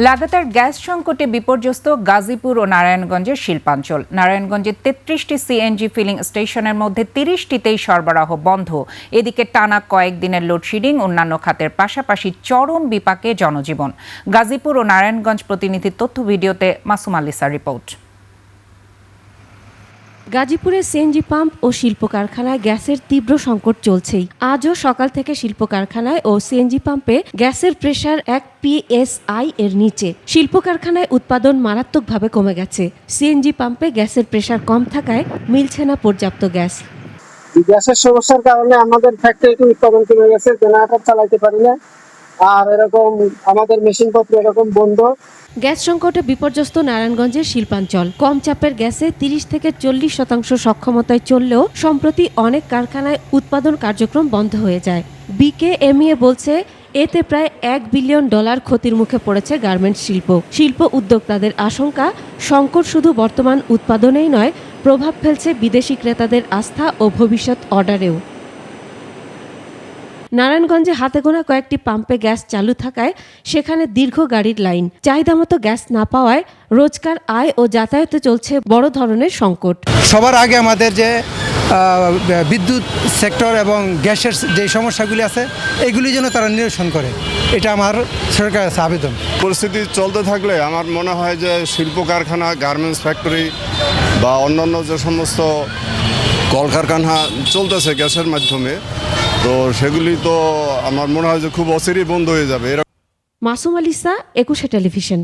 লাগাতার গ্যাস সংকটে বিপর্যস্ত গাজীপুর ও নারায়ণগঞ্জের শিল্পাঞ্চল। নারায়ণগঞ্জে ৩৩টি সিএনজি ফিলিং স্টেশনের মধ্যে ৩০টিতেই সরবরাহ বন্ধ। এদিকে টানা কয়েকদিনের লোডশেডিং অন্যান্য খাতের পাশাপাশি চরম বিপাকে জনজীবন। গাজীপুর ও নারায়ণগঞ্জ প্রতিনিধির তথ্য ভিডিওতে মাসুম আলিসার রিপোর্ট। গাজীপুরে সিএনজি পাম্প ও শিল্প কারখানায় গ্যাসের তীব্র সংকট চলছেই। আজও সকাল থেকে শিল্প কারখানায় ও সিএনজি পাম্পে গ্যাসের প্রেসার 1 PSI এর নিচে। শিল্প কারখানায় উৎপাদন মারাত্মকভাবে কমে গেছে। সিএনজি পাম্পে গ্যাসের প্রেসার কম থাকায় মিলছে না পর্যাপ্ত গ্যাস। গ্যাসের সমস্যার কারণে আমাদের ফ্যাক্টরিতে উৎপাদন কমে গেছে, জেনারেটর চালাতে পারি না, আর এরকম আমাদের মেশিনপত্র এরকম বন্ধ। গ্যাস সংকটে বিপর্যস্ত নারায়ণগঞ্জের শিল্পাঞ্চল। কম চাপের গ্যাসে 30 থেকে 40% সক্ষমতায় চললেও সম্প্রতি অনেক কারখানায় উৎপাদন কার্যক্রম বন্ধ হয়ে যায়। বিকেএমইএ বলছে এতে প্রায় $1 বিলিয়ন ক্ষতির মুখে পড়েছে গার্মেন্টস শিল্প। শিল্প উদ্যোক্তাদের আশঙ্কা, সংকট শুধু বর্তমান উৎপাদনেই নয়, প্রভাব ফেলছে বিদেশি ক্রেতাদের আস্থা ও ভবিষ্যৎ অর্ডারেও। নারায়ণগঞ্জে হাতে গোনা কয়েকটি পাম্পে গ্যাস চালু থাকায় সেখানে দীর্ঘ গাড়ির লাইন। চাহিদামতো গ্যাস না পাওয়ায় রোজকার আয় ও যাতায়াতে চলছে বড় ধরনের সংকট। সবার আগে আমাদের যে বিদ্যুৎ সেক্টর এবং গ্যাসের যে সমস্যাগুলি আছে এগুলি যেন তারা নিরসন করে, এটা আমার সরকারের কাছে আবেদন। পরিস্থিতি চলতে থাকলে আমার মনে হয় যে শিল্প কারখানা, গার্মেন্টস ফ্যাক্টরি বা অন্যান্য যে সমস্ত কলকারখানা চলতেছে গ্যাসের মাধ্যমে, তো সেগুলি তো আমার মনে হয় যে খুব অচিরেই বন্ধ হয়ে যাবে। মাসুম আলিসা, 21 টেলিভিশন।